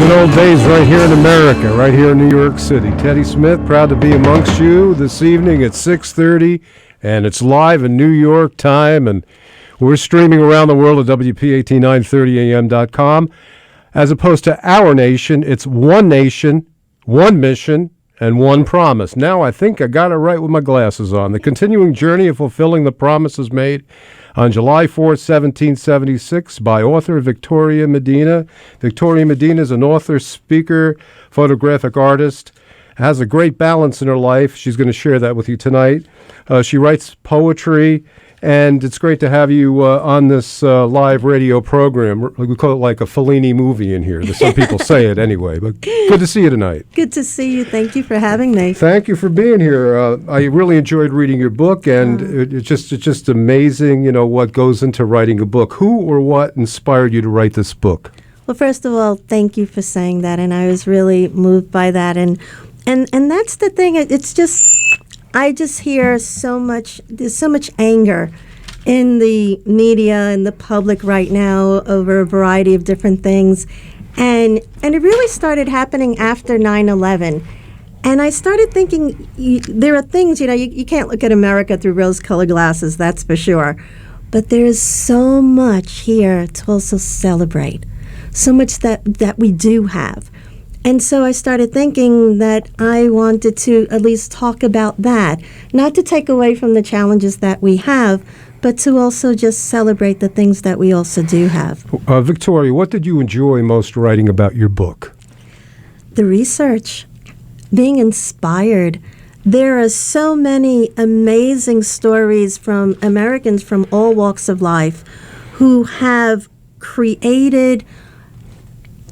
Good old days right here in America, right here in New York City. Teddy Smith, proud to be amongst you this evening at 6:30, and it's live in New York time, and we're streaming around the world at WPAT 930am.com. As opposed to Our Nation, it's One Nation, One Mission, and One Promise. Now I think I got it right with my glasses on. The continuing journey of fulfilling the promises made on July 4th, 1776, by author Victoria Medina. Victoria Medina is an author, speaker, photographic artist, has a great balance in her life. She's going to share that with you tonight. She writes poetry, and it's great to have you on this live radio program. We call it like a Fellini movie in here. Some people say it anyway, but good to see you tonight. Good to see you. Thank you for having me. Thank you for being here. I really enjoyed reading your book, and it's just amazing, what goes into writing a book. Who or what inspired you to write this book? Well, first of all, thank you for saying that, and I was really moved by that, and that's the thing. It's just, I just hear there's so much anger in the media and the public right now over a variety of different things. And it really started happening after 9/11. And I started thinking, there are things, you can't look at America through rose-colored glasses, that's for sure. But there's so much here to also celebrate, so much that we do have. And so I started thinking that I wanted to at least talk about that, not to take away from the challenges that we have, but to also just celebrate the things that we also do have. Victoria, what did you enjoy most writing about your book? The research, being inspired. There are so many amazing stories from Americans from all walks of life who have created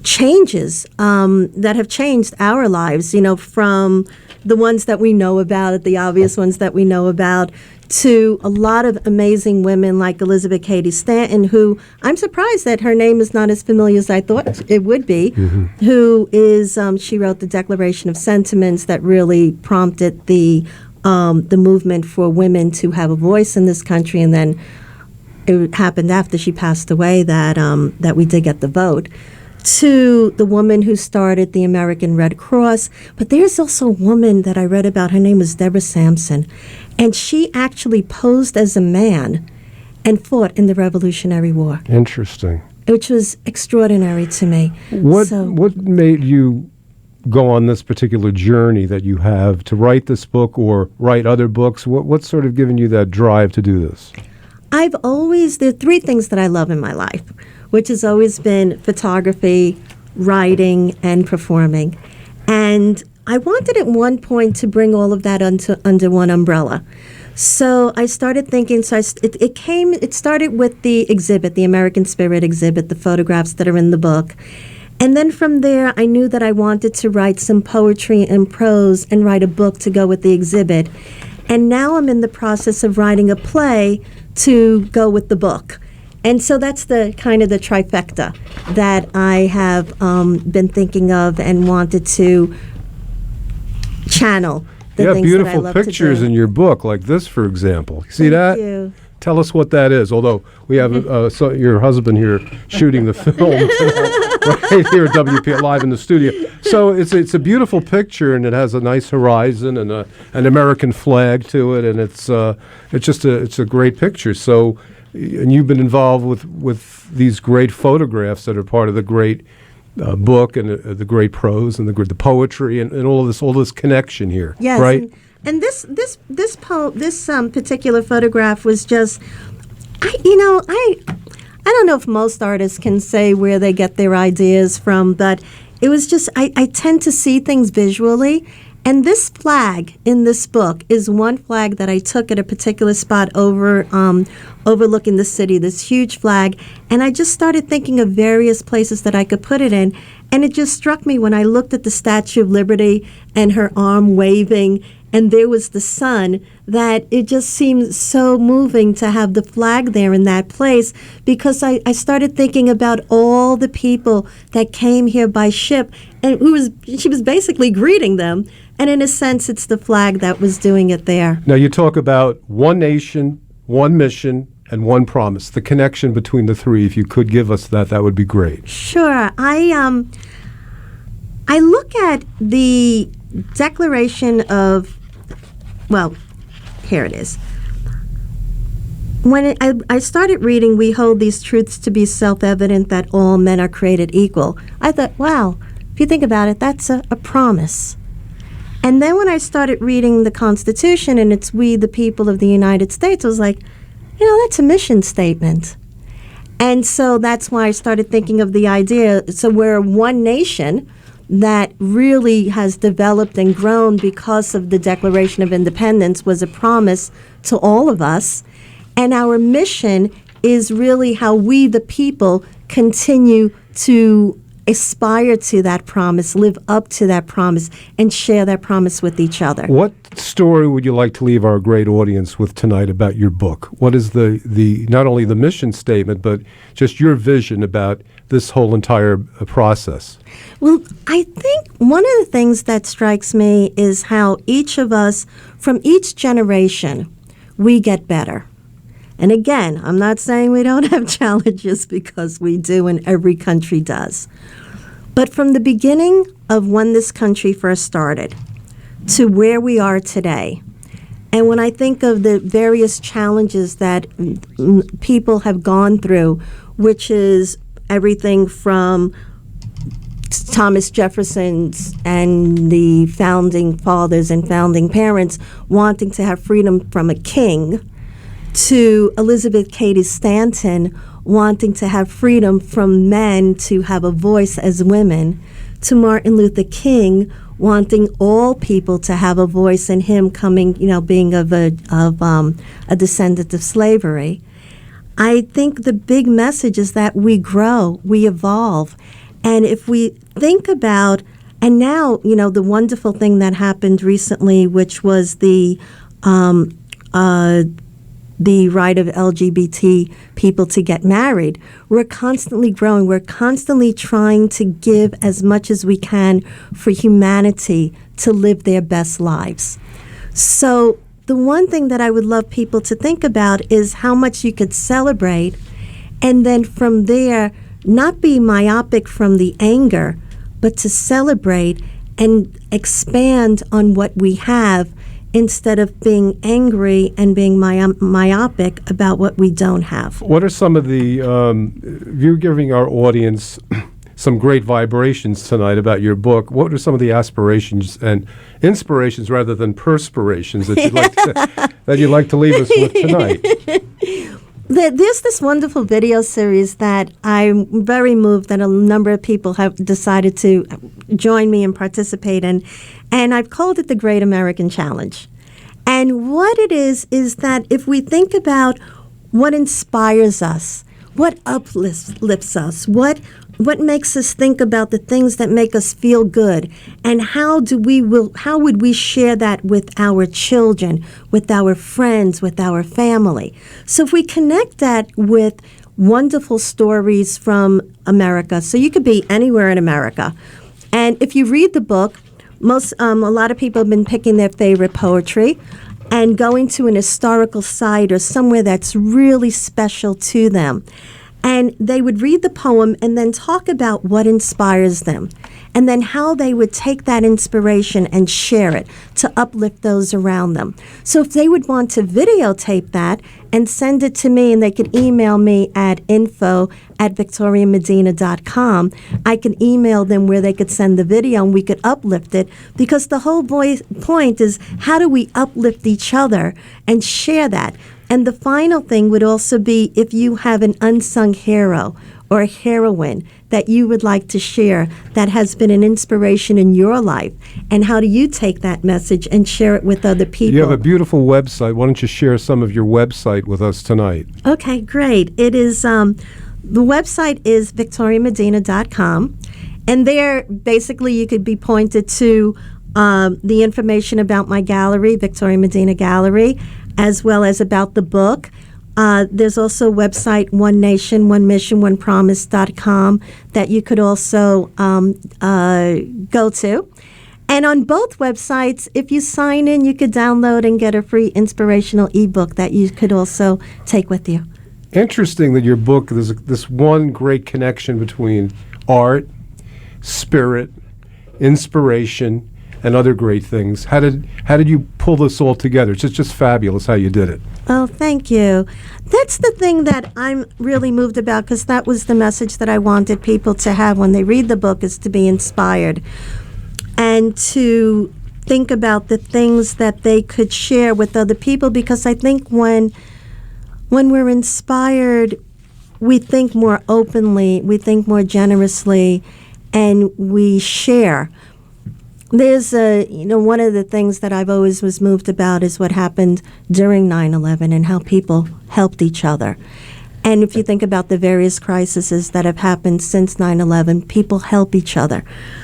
changes that have changed our lives, from the ones that we know about, the obvious ones that we know about, to a lot of amazing women like Elizabeth Cady Stanton, who I'm surprised that her name is not as familiar as I thought it would be, who is, she wrote the Declaration of Sentiments that really prompted the movement for women to have a voice in this country, and then it happened after she passed away that we did get the vote. To the woman who started the American Red Cross. But there's also a woman that I read about. Her name was Deborah Sampson. And she actually posed as a man and fought in the Revolutionary War. Interesting. Which was extraordinary to me. What made you go on this particular journey that you have to write this book or write other books? What's sort of given you that drive to do this? There are three things that I love in my life, which has always been photography, writing, and performing. And I wanted at one point to bring all of that under one umbrella. So I started thinking, it started with the exhibit, the American Spirit exhibit, the photographs that are in the book. And then from there, I knew that I wanted to write some poetry and prose and write a book to go with the exhibit. And now I'm in the process of writing a play to go with the book. And so that's the kind of the trifecta that I have been thinking of and wanted to channel the things that I love to do. Beautiful pictures in your book, like this, for example. See that? Thank you. Tell us what that is. Although we have your husband here shooting the film right here at WPAT Live in the studio. So it's a beautiful picture, and it has a nice horizon and an American flag to it, and it's a great picture. So, and you've been involved with these great photographs that are part of the great book and the great prose and the poetry and all this connection here. Yes, right. And this particular photograph was just, I don't know if most artists can say where they get their ideas from, but it was just, I tend to see things visually. And this flag in this book is one flag that I took at a particular spot overlooking the city, this huge flag. And I just started thinking of various places that I could put it in. And it just struck me when I looked at the Statue of Liberty and her arm waving, and there was the sun, that it just seemed so moving to have the flag there in that place, because I started thinking about all the people that came here by ship, and she was basically greeting them. And in a sense, it's the flag that was doing it there. Now, you talk about one nation, one mission, and one promise. The connection between the three, if you could give us that, that would be great. Sure. I look at the Declaration of, well, here it is. When I started reading, we hold these truths to be self-evident that all men are created equal. I thought, wow, if you think about it, that's a promise. And then when I started reading the Constitution and it's we, the people of the United States, I was like, that's a mission statement. And so that's why I started thinking of the idea, so we're one nation that really has developed and grown because of the Declaration of Independence, was a promise to all of us. And our mission is really how we, the people, continue to aspire to that promise, live up to that promise, and share that promise with each other. What story would you like to leave our great audience with tonight about your book? What is the not only the mission statement, but just your vision about this whole entire process? Well, I think one of the things that strikes me is how each of us, from each generation, we get better. And again, I'm not saying we don't have challenges, because we do, and every country does. But from the beginning of when this country first started to where we are today, and when I think of the various challenges that people have gone through, which is everything from Thomas Jefferson's and the founding fathers and founding parents wanting to have freedom from a king, to Elizabeth Cady Stanton wanting to have freedom from men to have a voice as women, to Martin Luther King wanting all people to have a voice, and him coming, being of a descendant of slavery. I think the big message is that we grow, we evolve. And if we think about, and now, the wonderful thing that happened recently, which was the right of LGBT people to get married. We're constantly growing. We're constantly trying to give as much as we can for humanity to live their best lives. So the one thing that I would love people to think about is how much you could celebrate, and then from there, not be myopic from the anger, but to celebrate and expand on what we have, instead of being angry and being myopic about what we don't have. What are some of the, you're giving our audience some great vibrations tonight about your book. What are some of the aspirations and inspirations rather than perspirations that you'd like to leave us with tonight? There's this wonderful video series that I'm very moved that a number of people have decided to join me and participate in, and I've called it the Great American Challenge. And what it is that if we think about what inspires us, what uplifts us, what makes us think about the things that make us feel good, and how would we share that with our children, with our friends, with our family? So if we connect that with wonderful stories from America, so you could be anywhere in America, and if you read the book, a lot of people have been picking their favorite poetry and going to an historical site or somewhere that's really special to them. And they would read the poem and then talk about what inspires them, and then how they would take that inspiration and share it to uplift those around them. So if they would want to videotape that and send it to me, and they could email me at info@victoriamedina.com, I could email them where they could send the video and we could uplift it, because the whole point is, how do we uplift each other and share that? And the final thing would also be, if you have an unsung hero or a heroine that you would like to share that has been an inspiration in your life, and how do you take that message and share it with other people? You have a beautiful website. Why don't you share some of your website with us tonight? Okay, great. It is, the website is victoriamedina.com, and there basically you could be pointed to the information about my gallery, Victoria Medina Gallery, as well as about the book. There's also a website, One Nation, One Mission, One Promise.com, that you could also go to. And on both websites, if you sign in, you could download and get a free inspirational ebook that you could also take with you. interesting that your book, there's this one great connection between art, spirit, inspiration, and other great things. How did you pull this all together? It's just fabulous how you did it. Oh, thank you. That's the thing that I'm really moved about, because that was the message that I wanted people to have when they read the book, is to be inspired and to think about the things that they could share with other people, because I think when we're inspired, we think more openly, we think more generously, and we share. There's one of the things that I've always was moved about is what happened during 9/11 and how people helped each other. And if you think about the various crises that have happened since 9/11, people help each other.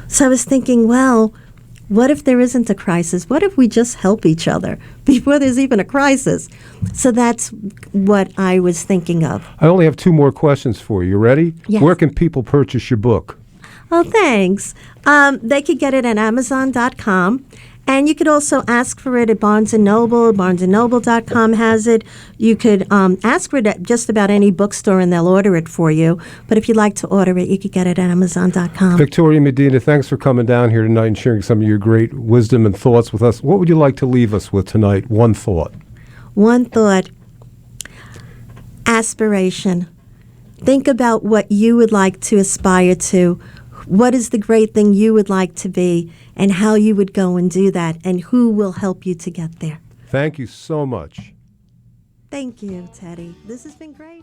So I was thinking, well, what if there isn't a crisis? What if we just help each other before there's even a crisis? So that's what I was thinking of. I only have two more questions for you. You ready? Yes. Where can people purchase your book? Oh, thanks. They could get it at Amazon.com. And you could also ask for it at Barnes & Noble. BarnesandNoble.com has it. You could ask for it at just about any bookstore, and they'll order it for you. But if you'd like to order it, you could get it at Amazon.com. Victoria Medina, thanks for coming down here tonight and sharing some of your great wisdom and thoughts with us. What would you like to leave us with tonight? One thought. One thought. Aspiration. Think about what you would like to aspire to. What is the great thing you would like to be, and how you would go and do that, and who will help you to get there. Thank you so much. Thank you, Teddy. This has been great.